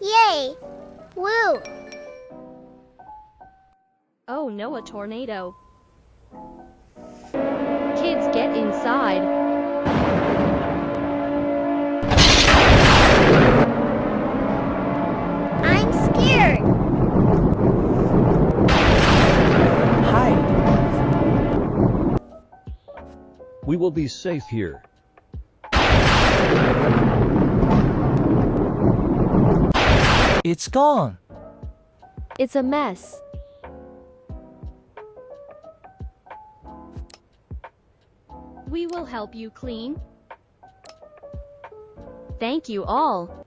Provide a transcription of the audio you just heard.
Yay! Woo! Oh no, a tornado. Kids, get inside. I'm scared. Hide. We will be safe here. It's gone. It's a mess. We will help you clean. Thank you all.